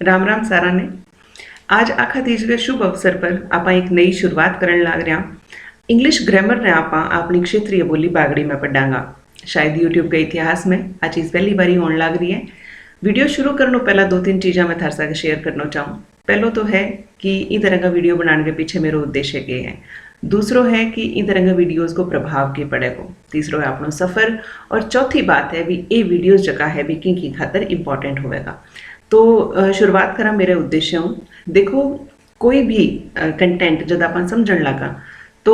राम राम सारा ने। आज आखा तीज के शुभ अवसर पर ਆਪਾਂ ਇੱਕ ਨਈ ਸ਼ੁਰੂਆਤ ਕਰਨ ਲੱਗ ਰਹੇ ਹਾਂ। इंग्लिश ग्रामर ने ਆਪਾਂ ਆਪਣੀ क्षेत्रीय बोली बागड़ी में पढ़ांगा। शायद यूट्यूब के इतिहास में आ चीज़ पहली बारी होने लग रही है। वीडियो शुरू करने पहला दो तीन चीज़ें मैं थारे साथ शेयर करना चाहूँ। पहलो तो है कि इस तरह का वीडियो बनाने के पीछे मेरा उद्देश्य क्या है। दूसरो है कि इन तरह के वीडियोज़ को प्रभाव के पड़ेगा। तीसरो है अपना सफ़र और चौथी बात है भी ये वीडियोज़ जगह है भी की खातर इंपॉर्टेंट होएगा। तो शुरुआत करा मेरे उद्देश्य हूँ। देखो कोई भी कंटेंट जब आप समझण लगा तो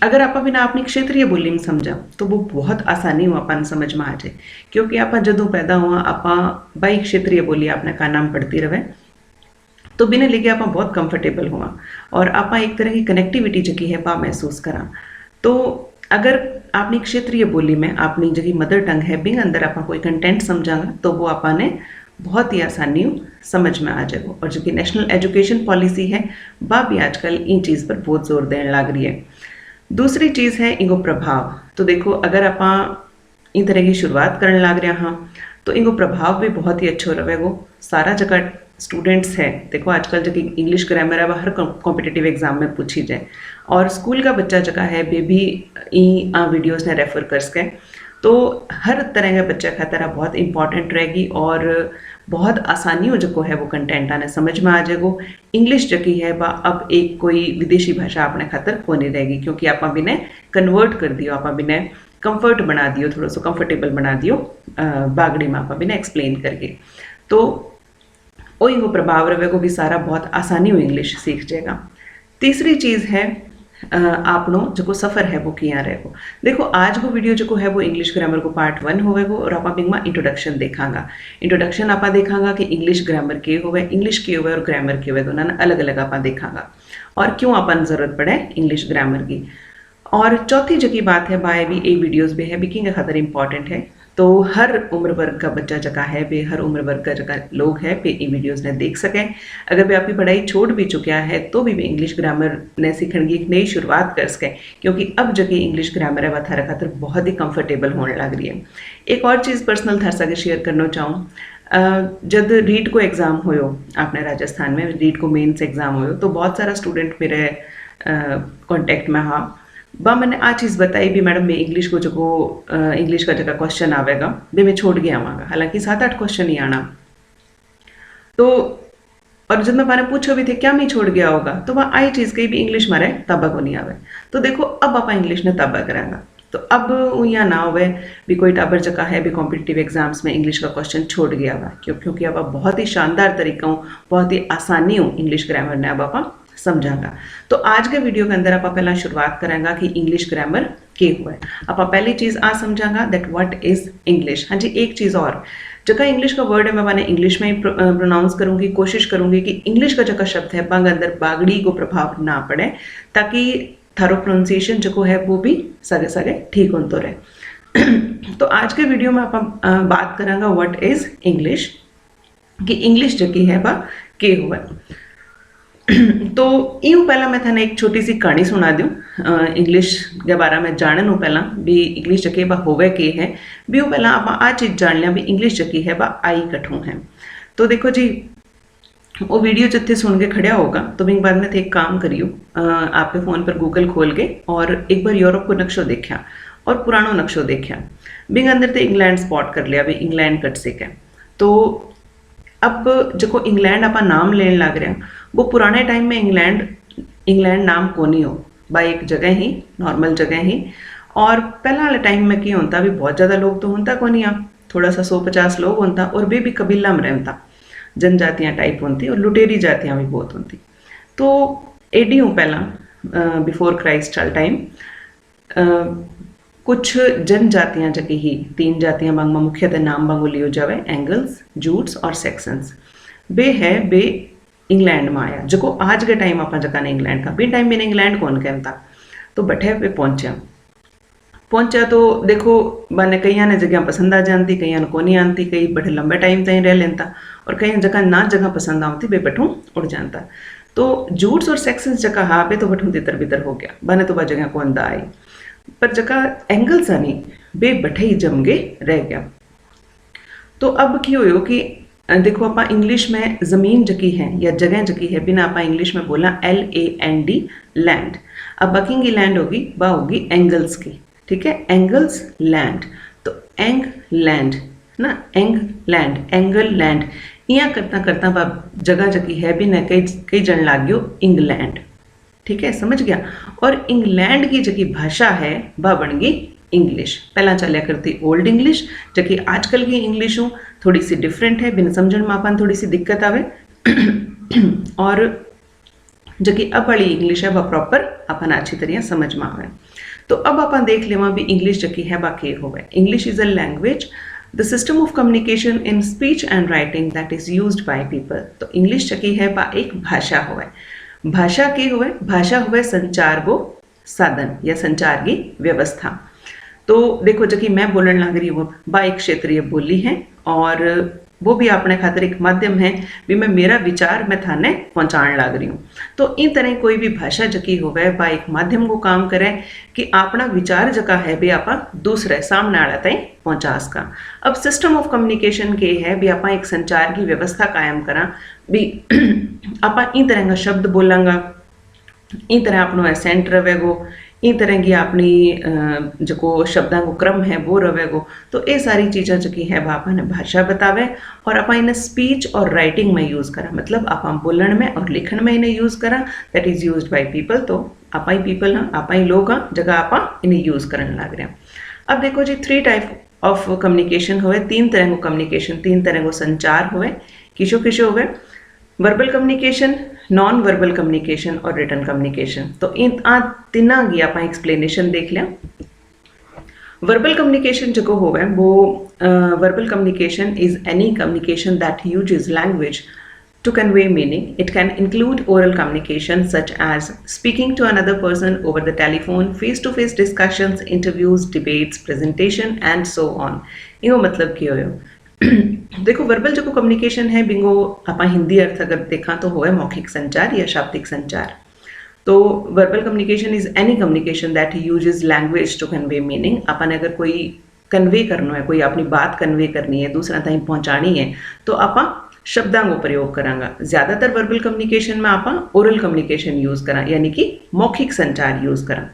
अगर आप बिना अपनी क्षेत्रीय बोली में समझा तो वो बहुत आसानी हो अपन समझ में आ जाए, क्योंकि आप जदों पैदा हुआ आप बाई क्षेत्रीय बोली आपने का नाम पढ़ती रहे तो बिना लिखे आप बहुत कंफर्टेबल हुआ और आप एक तरह की कनेक्टिविटी जगी है पा महसूस करा। तो अगर अपनी क्षेत्रीय बोली में अपनी जगह मदर टंग है बिंग अंदर आप कोई कंटेंट समझांगा तो वो आपने बहुत ही आसानी समझ में आ जाएगा। और जो कि नेशनल एजुकेशन पॉलिसी है वह भी आजकल इन चीज़ पर बहुत जोर देने लग रही है। दूसरी चीज़ है इनको प्रभाव। तो देखो अगर आप इन तरह की शुरुआत करने लग रहे हाँ तो इनको प्रभाव भी बहुत ही अच्छा रहेगा। सारा जगह स्टूडेंट्स है, देखो आजकल जो कि इंग्लिश ग्रामर है वह हर कॉम्पिटिटिव एग्जाम में पूछी जाए और स्कूल का बच्चा जगह है वे भी वीडियोज़ ने रेफर कर सकें, तो हर तरह के बच्चे खातर बहुत इंपॉर्टेंट रहेगी और बहुत आसानी हो जो है वो कंटेंट आने समझ में आ जाएगा। इंग्लिश जकी है वह अब एक कोई विदेशी भाषा अपने खातर को नहीं रहेगी, क्योंकि आप बिना कन्वर्ट कर दियो, आप बिना कंफर्ट बना दियो, थोड़ा सा कंफर्टेबल बना दियो बागड़ी में आप बिना एक्सप्लेन करके। तो वो इनको प्रभाव रहेगा भी सारा बहुत आसानी हो इंग्लिश सीख जाएगा। तीसरी चीज़ है आपनो जो सफ़र है वो किया रहेगा। देखो आज वो वीडियो जो है वो इंग्लिश ग्रामर को पार्ट 1 होगा और आप बिंग में इंट्रोडक्शन देखांगा। इंट्रोडक्शन आप देखांगा कि इंग्लिश ग्रामर के होवे, इंग्लिश के होवे और ग्रामर के होवे दोनों अलग अलग आप देखांगा और क्यों अपन ज़रूरत पड़े इंग्लिश ग्रामर की। और चौथी जो की बात है बाय भी ये वीडियोज़ भी है बिकिंग खातर इंपॉर्टेंट है, तो हर उम्र वर्ग का बच्चा जगह है वे हर उम्र वर्ग का जगह लोग है वे ये वीडियोज़ ने देख सकें। अगर वे आपकी पढ़ाई छोड़ भी चुका है तो भी इंग्लिश ग्रामर ने सीखने की एक नई शुरुआत कर सकें, क्योंकि अब जगह इंग्लिश ग्रामर है वह थारा खातर बहुत ही कंफर्टेबल होने लग रही है। एक और चीज़ पर्सनल थार साथ शेयर करना चाहूँ। जब रीट को एग्ज़ाम होयो अपने राजस्थान में रीट को मेन्स एग्ज़ाम होयो तो बहुत सारा स्टूडेंट मेरे कॉन्टेक्ट में हाँ बा मैंने आ चीज़ बताई भी मैडम मैं इंग्लिश को जो इंग्लिश का जगह क्वेश्चन आवेगा भी मैं छोड़ के आवागा, हालांकि 7-8 क्वेश्चन ही आना। तो और जब मैं मैंने पूछो भी थे क्या मैं छोड़ गया होगा तो वह आई चीज़ कही भी इंग्लिश मारे तबा को नहीं आवे। तो देखो अब आप इंग्लिश ने तबा कराएगा तो अब यहाँ ना हुए भी कोई टाबर जगह है भी कॉम्पिटिटिव एग्जाम्स में इंग्लिश का क्वेश्चन छोड़ गया हुआ, क्योंकि अब बहुत ही शानदार तरीका हूँ बहुत ही आसानी हूँ इंग्लिश ग्रामर ने अब आप समझांगा। तो आज के वीडियो के अंदर आप पहला शुरुआत करेंगे कि इंग्लिश ग्रामर के हुआ है। आप पहली चीज़ आ समझांगा दैट व्हाट इज इंग्लिश। हाँ जी, एक चीज़ और जगह इंग्लिश का वर्ड है मैं मैंने इंग्लिश में ही प्रोनाउंस करूँगी, कोशिश करूँगी कि इंग्लिश का जगह शब्द है बांग अंदर बागड़ी को प्रभाव ना पड़े, ताकि थारो प्रोनाउंसिएशन जो है वो भी सगे सगे ठीक हो तो रहे। तो आज के वीडियो में आप बात करेंगे व्हाट इज इंग्लिश, कि इंग्लिश जगी है वह के हुआ। तो यूँ पहला मैं थाने एक छोटी सी कहानी सुना दूँ इंग्लिश के बारे में जानने पहला भी इंग्लिश जकी वह होवे के है भी वो पहला आप आ चीज़ जान लिया भी इंग्लिश जकी है वह आई कठों है। तो देखो जी वो वीडियो जितने सुन के खड़ा होगा तो बिंग बाद में थे एक काम करियो आपके फ़ोन पर गूगल खोल के और एक बार यूरोप को नक्शो देखा और पुरानो नक्शो देखा बिंग अंदर तो इंग्लैंड स्पॉट कर लिया भी इंग्लैंड कट से क्या। तो अब जो इंग्लैंड आप नाम लेने लग रहे हैं वो पुराने टाइम में इंग्लैंड नाम को नहीं हो बाई एक जगह ही नॉर्मल जगह ही। और पहला वाले टाइम में क्या होता भी बहुत ज़्यादा लोग तो होता को नहीं, थोड़ा सा 150 लोग होता और वे भी कबीला में रहता, जनजातियाँ टाइप होती और लुटेरी जातियाँ भी बहुत होती। तो एडी हूँ पहला बिफोर क्राइस्ट वाल टाइम कुछ जनजातियाँ जगह ही 3 जातियाँ बांग में मुख्यतः नाम बांगो लियो जावे एंगल्स, जूट्स और सेक्शंस। बे है बे इंग्लैंड में आया जो आज के टाइम आप जगह ने इंग्लैंड का बे टाइम में इंग्लैंड कौन कहता। तो बठे पे पहुंचा तो देखो मैंने कई ने जगह पसंद आ जाती कई को नहीं आती, कई बठे लंबे टाइम तक रह लेता और कई जगह ना जगह पसंद आती बे बठों उड़ जाता। तो जूट्स और सेक्शंस जगह हाँ पे तो बठों तितर बितर हो गया बने तो वह जगह कौन दा आई, पर जगह एंगल्स आनी बे बठे ही जम गए रह गया। तो अब की हो कि देखो आप इंग्लिश में ज़मीन जकी है या जगह जकी है बिना आप इंग्लिश में बोलना LAND लैंड। अब बकिंग की लैंड होगी वह होगी एंगल्स की, ठीक है, एंगल्स लैंड। तो एंग लैंड ना, एंग लैंड, एंगल लैंड, यहाँ करता करता वह जगह जकी है बिना कई कई जन लाग गयो इंग्लैंड, ठीक है, समझ गया। और इंग्लैंड की जकी भाषा है वह बन गई इंग्लिश। पहला चलिया करती ओल्ड इंग्लिश, जबकि आजकल की इंग्लिश थोड़ी सी डिफरेंट है, बिन समझण में अपन थोड़ी सी दिक्कत आवे। और जबकि अब वाली इंग्लिश है वह प्रॉपर अपन अच्छी तरह समझ में आवे। तो अब अपन देख लेवा भी इंग्लिश जकी है वह के होवे। English is a language, the system of communication in speech and writing that is used by people. तो इंग्लिश जकी है वह एक भाषा होवे। भाषा के हुए, भाषा हुए संचार को साधन या संचार की व्यवस्था। तो देखो जबकि मैं बोलने लग रही हूँ बा एक क्षेत्रीय बोली है और वो भी अपने खातिर एक माध्यम है भी मैं मेरा विचार मैं थाने पहुँचाने लग रही हूँ। तो इन तरह कोई भी भाषा जकी होवे बा एक माध्यम को काम करे कि अपना विचार जका है भी आप दूसरे सामने वाला तय पहुँचा सका। अब सिस्टम ऑफ कम्युनिकेशन के है भी आप एक संचार की व्यवस्था कायम करा भी आप इन तरह का शब्द बोलांगा, इन तरह अपनो एसेंट रहेगो, इन तरह की अपनी जो शब्दों को क्रम है वो रहेगो। तो ये सारी चीज़ें जकी है वह अपन भाषा बतावे और आप इन्हें स्पीच और राइटिंग में यूज़ करा, मतलब आप बोलने में और लिखण में इन्हें यूज़ करा, that is used by people. तो आप ही पीपल ना, आप ही लोग जगह आप इन्हें यूज़ करने लग रहे हैं। अब देखो जी 3 टाइप ऑफ कम्युनिकेशन हुए, 3 तरह को कम्युनिकेशन, 3 तरह को संचार हुए, किशो किशो हुए, verbal communication, non verbal communication और रिटन कम्युनिकेशन। तो इन तीना की आप एक्सप्लेनेशन देख लिया। वर्बल कम्युनिकेशन जो होवे वो verbal communication is any communication that uses language to convey meaning. It can include oral communication such as speaking to another person over the telephone, face-to-face discussions, interviews, debates, presentation and so on. इहो मतलब की होयो। देखो verbal जो communication है Bingo आप हिंदी अर्थ अगर देखा तो होए मौखिक संचार या शाब्दिक संचार। तो verbal communication is any communication that uses language to convey meaning. अपन अगर कोई कन्वे करना है, कोई अपनी बात कन्वे करनी है, दूसरा ताईं पहुंचानी है, तो आप शब्दों को प्रयोग करांगा। ज़्यादातर वर्बल कम्युनिकेशन में आप ओरल कम्युनिकेशन यूज़ करा, यानी कि मौखिक संचार यूज़ करा।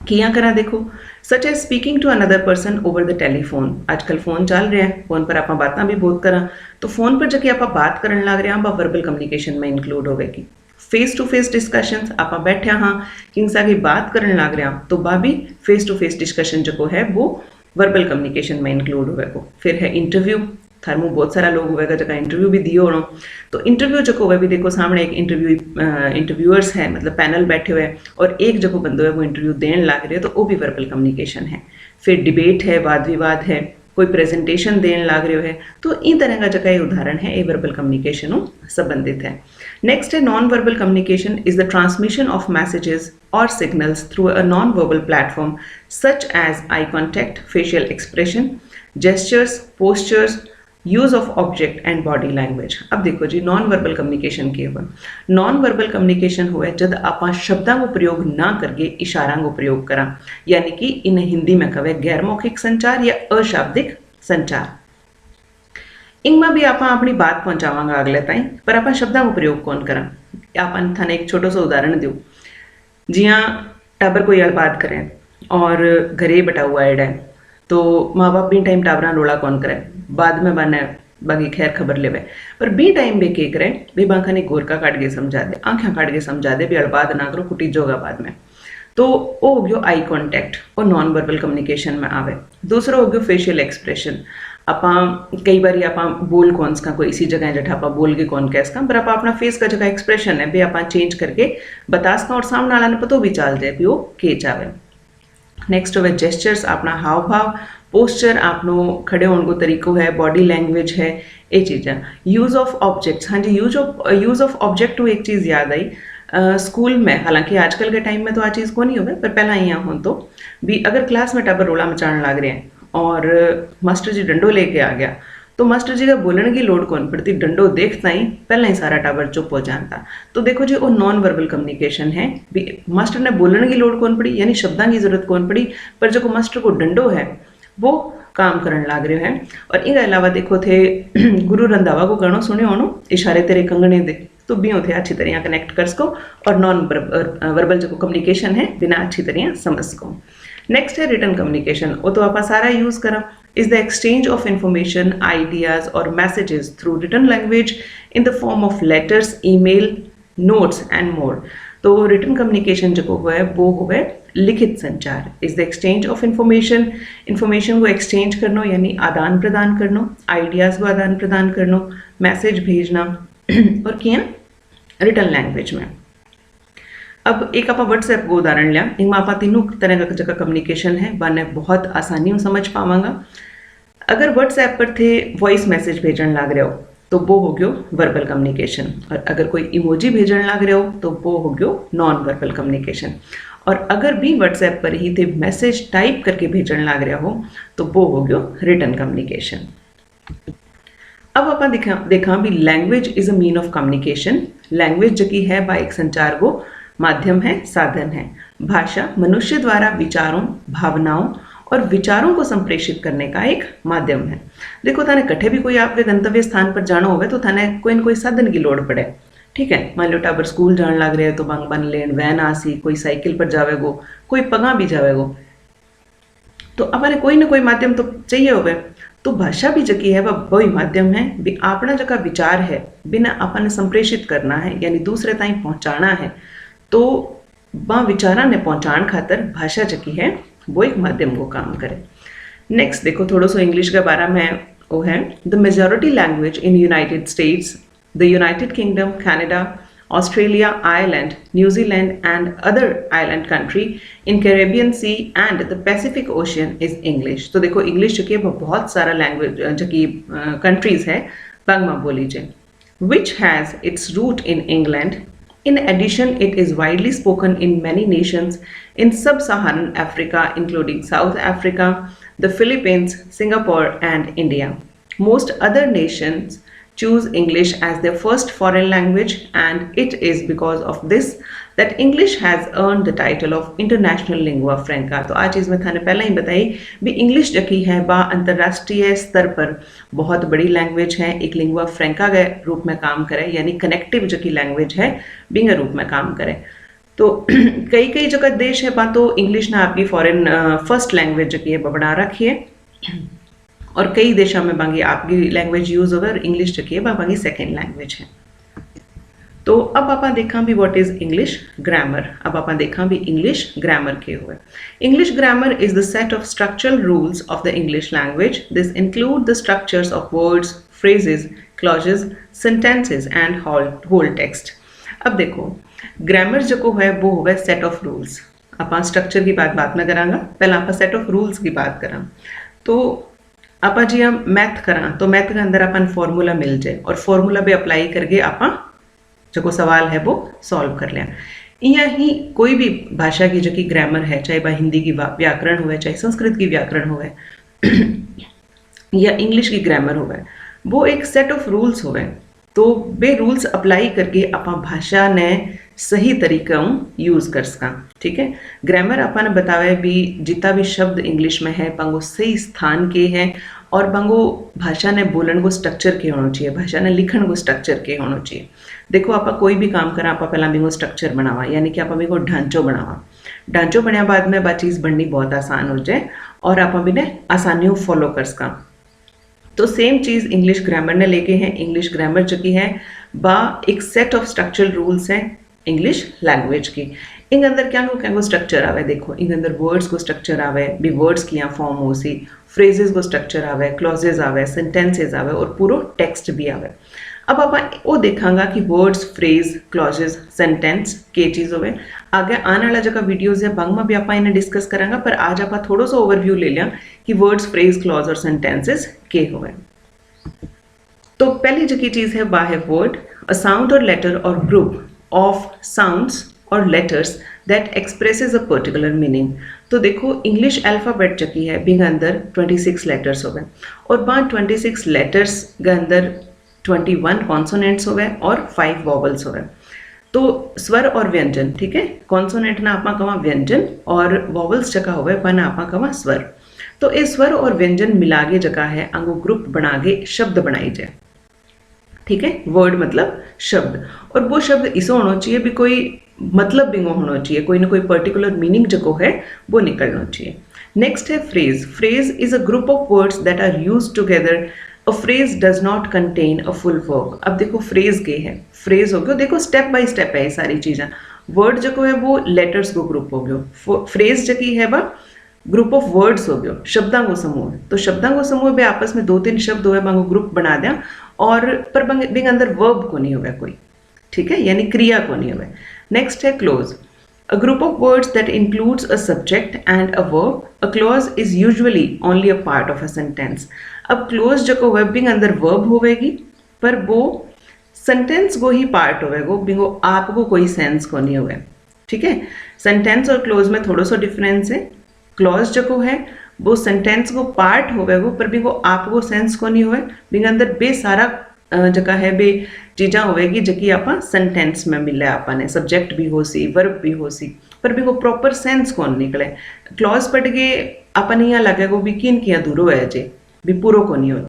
किया करा देखो, such as speaking to another person over the telephone. आजकल फोन चल रहा है, फोन पर आप बातें भी बहुत करा, तो फोन पर जबकि आप बात करने लग रहे हैं आप वर्बल कम्युनिकेशन में इंक्लूड होगी। फेस टू फेस डिस्कशंस, आप बैठे हाँ किंसा की बात करने लग रहे हैं तो वह भी फेस टू फेस डिस्कशन जो है वो वर्बल कम्युनिकेशन में इंक्लूड होगा। फिर है इंटरव्यू, थारू बहुत सारा लोग होगा जगह इंटरव्यू भी दियो होना। तो इंटरव्यू जो हुआ भी देखो सामने एक इंटरव्यूअर्स है, मतलब पैनल बैठे हुए और एक जो बंदो है वो इंटरव्यू देने लग रहे है, तो वो भी वर्बल कम्युनिकेशन है। फिर डिबेट है, वाद विवाद है, कोई प्रेजेंटेशन देने लग रहे है, तो इन तरह का जगह उदाहरण है ये वर्बल कम्युनिकेशन संबंधित है। नेक्स्ट है non verbal communication is the transmission of messages और signals through a non verbal platform such as eye contact, facial expression, gestures, postures, use of object and body language. अब देखो जी non verbal communication के हुआ, non verbal communication हुआ जब आप शब्दों को प्रयोग ना करके इशारा को प्रयोग करा, यानी कि इन हिंदी में कहे गैर मौखिक संचार या अशाब्दिक संचार। इनमें भी आप अपनी बात पहुंचावांगा अगले ताई, पर आप शब्दों को प्रयोग कौन करा। आप थाने एक छोटो सा उदाहरण दो, जिया टाबर कोई बात करें और घरे बैठा हुआ है, तो माँ बाप भी टाइम टाबरा रोला कौन करे, बाद में बने बाकी खैर खबर लेवे, पर बी टाइम बे के करे बे बाखाने गोरका काट के समझा दे, आंखें काट के समझा दे, भी अड़बाद ना करो कुटी जोगा बाद में। तो वो हो गयो आई कॉन्टैक्ट, वो नॉन वर्बल कम्युनिकेशन में आवे। दूसरा हो गयो फेशियल एक्सप्रेशन। आप कई बार आप बोल कौन सा कोई इसी जगह जठा आप बोल के कौन कैस का, पर आप अपना फेस का जगह एक्सप्रेशन है भी आप चेंज करके बता सका और सामने वाला ने पता भी चल जाए भी वो के चावे। नेक्स्ट हो जेस्चर्स, अपना हाव भाव, पोस्चर, आपनो खड़े होने को तरीको है, बॉडी लैंग्वेज है, ये चीज़ें। यूज़ ऑफ ऑब्जेक्ट्स, हाँ जी यूज़ ऑफ ऑब्जेक्ट टू एक चीज़ याद आई स्कूल में, हालांकि आजकल के टाइम में तो आ चीज़ को नहीं होगा, पर पहला यहाँ हो तो भी अगर क्लास में टाबर रोला मचाने लग रहे हैं और मास्टर जी डंडो लेके आ गया, तो मास्टर जी का बोलने की लोड कौन पड़ती, डंडो देखता ही पहले ही सारा टाबर चुप हो जाता। तो देखो जी वो नॉन वर्बल कम्युनिकेशन है, मास्टर ने बोलने की लोड कौन पड़ी, यानी शब्दों की जरूरत कौन पड़ी, पर जो मास्टर को डंडो है वो काम करन लाग रहे हैं। और इनके अलावा देखो थे गुरु रंधावा को गानो सुने होनो इशारे तेरे कंगने दे, तो भी थे अच्छी तरह कनेक्ट कर सको और नॉन वर्बल जो कम्युनिकेशन है बिना अच्छी तरह समझ सको। नेक्स्ट है रिटन कम्युनिकेशन, वो तो आप सारा यूज करा, is the exchange of information ideas और messages through written language in the form of letters, email, notes and more. तो रिटन कम्युनिकेशन जो है वो है लिखित संचार, is the exchange of information, information को एक्सचेंज करना यानी आदान प्रदान करना, आइडियाज को आदान प्रदान करना, मैसेज भेजना और किया रिटन लैंग्वेज में। अब एक आप व्हाट्सएप को उदाहरण लिया, इनमें आप तीनों तरह का जगह कम्युनिकेशन है बने बहुत आसानी में समझ पावांगा। अगर व्हाट्सएप पर थे वॉइस मैसेज भेजन लाग रहे हो तो वो हो गयो वर्बल कम्युनिकेशन, और अगर कोई इमोजी भेजन लाग रहे हो तो वो हो गयो नॉन वर्बल कम्युनिकेशन। और अगर भी व्हाट्सएप पर ही थे मैसेज टाइप करके भेजन लाग रहा हो तो वो हो गयो रिटन कम्युनिकेशन। अब आप देखा भी language is a mean of communication, language जो की है एक संचार को माध्यम है, साधन है। भाषा मनुष्य द्वारा विचारों, भावनाओं और विचारों को संप्रेषित करने का एक माध्यम है। देखो थाने कठे भी कोई आपके गंतव्य स्थान पर जाना होवे तो थाने कोई न कोई साधन की लोड़ पड़े, ठीक है। मान लो टाबर स्कूल जान लग रहे हो तो बंग बन लेन वैन आसी, कोई साइकिल पर जावेगो, कोई पगा भी जावेगो, तो अपने कोई ना कोई माध्यम तो चाहिए होवे। तो भाषा भी जकी है वह वही माध्यम है, भी अपना जगह विचार है बिना अपने संप्रेषित करना है यानी दूसरे ताई पहुंचाना है, तो वह विचारा ने पहुंचाण खातर भाषा जकी है वो एक माध्यम को काम करे। नेक्स्ट देखो थोड़ा सा इंग्लिश के बारे में वो है, the majority language in United States, the United Kingdom, Canada, Australia, Ireland, New Zealand and other island country in Caribbean Sea and the Pacific Ocean is English. तो देखो इंग्लिश जो वो बहुत सारा लैंग्वेज जो कि कंट्रीज है बंगमा बोली जाए, which has its root in England. In addition, it is widely spoken in many nations in sub-Saharan Africa, including South Africa, the Philippines, Singapore, and India. Most other nations choose English as their first foreign language, and it is because of this that English has earned the title of international lingua franca। तो आज चीज़ मैं थाने पहले ही बताई भी English जकी है बा अंतर्राष्ट्रीय स्तर पर बहुत बड़ी लैंग्वेज है, एक लिंगुआ फ्रेंका के रूप में काम करे यानी कनेक्टिव जकी लैंग्वेज है बिंग रूप में काम करे। तो कई कई जगह देश है बा तो इंग्लिश ना आपकी फॉरेन फर्स्ट लैंग्वेज जकी है बना रखी है, और कई देशों में बांगी आपकी लैंग्वेज यूज होगा और इंग्लिश जकी है बांगी सेकेंड लैंग्वेज है। तो अब आप देखा भी व्हाट इज इंग्लिश ग्रामर। अब आप देखा भी इंग्लिश ग्रामर के हुए। English grammar is the set of structural rules of the English language. This include the structures of words, phrases, clauses, sentences and whole text. अब देखो ग्रामर जो है वो हुआ सेट ऑफ रूल्स। आप स्ट्रक्चर की बात में करांगा, पहले आप सेट ऑफ रूल्स की बात करा। तो आप जी हम मैथ करा तो मैथ के अंदर अपन फॉर्मूला मिल जाए और फॉर्मूला भी अप्लाई करके आप जो सवाल है वो सॉल्व कर लिया। यहाँ ही कोई भी भाषा की जो कि ग्रामर है, चाहे वह हिंदी की व्याकरण हुए, चाहे संस्कृत की व्याकरण हुए या इंग्लिश की ग्रामर हुए, वो एक सेट ऑफ रूल्स हुए। तो वे रूल्स अप्लाई करके आप भाषा ने सही तरीका यूज कर सका, ठीक है। ग्रामर अपन बतावे भी जितना भी शब्द इंग्लिश में है पंगो सही स्थान के हैं और पंगो भाषा ने बोलन को स्ट्रक्चर के होना चाहिए, भाषा ने लिखन को स्ट्रक्चर के होना चाहिए। देखो आप कोई भी काम करा आप पहला भी स्ट्रक्चर बनावा यानी कि आप भी को ढांचो बनावा, ढांचो बनया बाद में बात चीज़ बननी बहुत आसान हो जाए और आप भी ने आसानी फॉलो कर सका। तो सेम चीज़ इंग्लिश ग्रामर ने लेके हैं। इंग्लिश ग्रामर जो की है बा एक सेट ऑफ स्ट्रक्चरल रूल्स हैं इंग्लिश लैंग्वेज की। इन अंदर क्या को स्ट्रक्चर आवे, देखो इन अंदर वर्ड्स को स्ट्रक्चर आवे, भी वर्ड्स की यहाँ फॉर्म हो सी, फ्रेजेस को स्ट्रक्चर आवे, क्लॉजेज आवे, सेंटेंसेज आवे और पूरा टेक्स्ट भी आवे। अब आप वो देखांगा कि वर्ड्स, फ्रेज, क्लॉजेज, सेंटेंस के चीज़ होवे। आगे आने वाला जगह वीडियोज है बंग में भी आप इन्हें डिस्कस करांगा, पर आज आप थोड़ा सा ओवरव्यू ले लिया कि वर्ड्स, फ्रेज, क्लॉज और सेंटेंसेस के होवे। तो पहली जो की चीज़ है वह है वर्ड, अ साउंड और लेटर और ग्रुप ऑफ साउंड्स और letters that expresses a particular meaning. तो देखो इंग्लिश अल्फ़ाबेट जो की है बिंग अंदर 26 लेटर्स हो गए और वहाँ 26 लेटर्स के अंदर 21 कॉन्सोनेंट्स हो गए और 5 वॉवल्स हो गए। तो स्वर और व्यंजन, ठीक है, कॉन्सोनेंट ना आप कवा व्यंजन और वॉवल्स जगह हो गए वन आप कवा स्वर। तो ये स्वर और व्यंजन मिला के जगह है अंगो ग्रुप बना के शब्द बनाई जाए। ठीक है, वर्ड मतलब शब्द, और वो शब्द इसे होना चाहिए भी कोई मतलब भी होना चाहिए, कोई ना कोई पर्टिकुलर मीनिंग जो है वो निकलना चाहिए। नेक्स्ट है phrase. Phrase is a group of words that are use together. A phrase does not contain a full verb. अब देखो फ्रेज के है, फ्रेज हो गया, देखो स्टेप बाय स्टेप है ये सारी चीज़ें। वर्ड जो है वो लेटर्स को ग्रुप हो गयो, फ्रेज जो है वह ग्रुप ऑफ वर्ड्स हो गयो, शब्दांगो समूह। तो शब्दांगो समूह भी आपस में 2-3 शब्द हुए मांगो ग्रुप बना दिया, और पर बिंग अंदर वर्ब को नहीं हुआ कोई। ठीक है, यानी क्रिया को नहीं हुआ। नेक्स्ट है close. A group of words that includes a subject and a verb. A clause is usually only a part of a sentence. अब क्लोज जो है बिंग अंदर वर्ब होवेगी, पर वो सेंटेंस को ही पार्ट होवेगो, बिंगो आपको कोई सेंस को नहीं हुआ। ठीक है, सेंटेंस और क्लोज में थोड़ा सा डिफरेंस है। क्लॉज जो है वो सेंटेंस को पार्ट होवेगो, पर भी वो आपको सेंस को नहीं होवे, बिंग अंदर बे सारा जगह है बे चीज़ा होवेगी जकी आप सेंटेंस में मिले, आपने सब्जेक्ट भी हो सी, वर्ब भी हो सी, पर भी वो प्रॉपर सेंस कौन निकले। क्लॉज पढ़ के अपन यहाँ लगेगो भी किन की अधूरो है जे, भी पूरो को नहीं हो।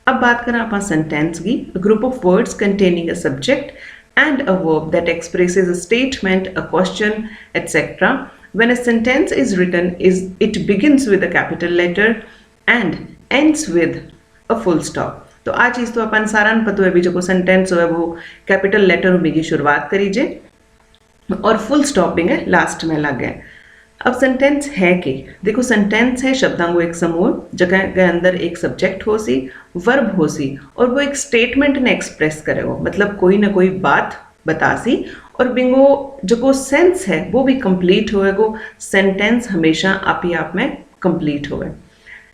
अब बात करें आप सेंटेंस की। Group of words containing a subject and a verb that expresses a statement, a question, etc. When a sentence is written, it begins with a capital letter and ends with a full stop. तो आ चीज़ तो अपन सारान पता है भी जो sentence है वो capital letter में की शुरुआत करीजे और फुल स्टॉपिंग है लास्ट में लग गए। अब सेंटेंस है कि देखो, सेंटेंस है शब्दांगो एक समूह जगह के अंदर एक सब्जेक्ट हो सी, वर्ब हो सी, और वो एक स्टेटमेंट ने एक्सप्रेस करे हो, मतलब कोई ना कोई बात बता सी, और बिंगो जो सेंस है वो भी कंप्लीट होएगो। सेंटेंस हमेशा आप ही आप में कंप्लीट होए।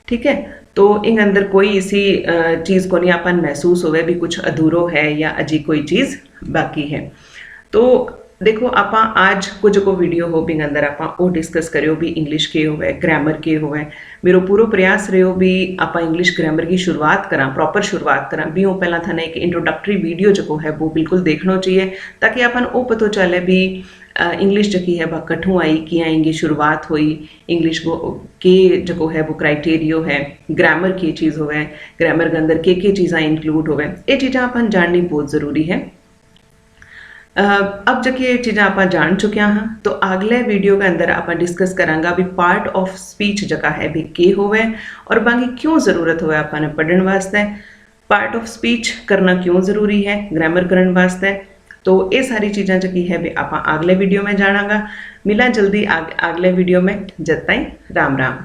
ठीक है, तो इन अंदर कोई इसी चीज़ को नहीं अपन महसूस होवे भी कुछ अधूरो है या अजी कोई चीज़ बाकी है। तो देखो आप आज को जो वीडियो हो बिंग अंदर आप वो डिस्कस करो भी इंग्लिश के होवे, ग्रामर के होवे। मेरो पूरा प्रयास रहो भी आप इंग्लिश ग्रामर की शुरुआत करा, प्रॉपर शुरुआत करा भी। वो पहला थाने एक इंट्रोडक्टरी वीडियो जो है वो बिल्कुल देखना चाहिए, ताकि अपन वो पता चले भी इंग्लिश जकी है वह कठू आई, किया इंगी शुरुआत हुई, इंग्लिश के जो है वो क्राइटेरियो है, ग्रामर की चीज़ होवे, ग्रामर के अंदर के चीज़ा इंक्लूड होवे, ये चीज़ा अपन जाननी बहुत ज़रूरी है। अब जब ये चीज़ें आप जान चुके हैं, तो अगले वीडियो के अंदर आप डिस्कस करांगा भी पार्ट ऑफ स्पीच जगह है भी के होवे, और बाकी क्यों ज़रूरत होवे आपने पढ़ने वास्ते, पार्ट ऑफ स्पीच करना क्यों ज़रूरी है ग्रामर करने वास्ते। तो ये सारी चीज़ें जकी है भी आप अगले वीडियो में जानांगा। मिला जल्दी अगले वीडियो में, जब तक राम राम।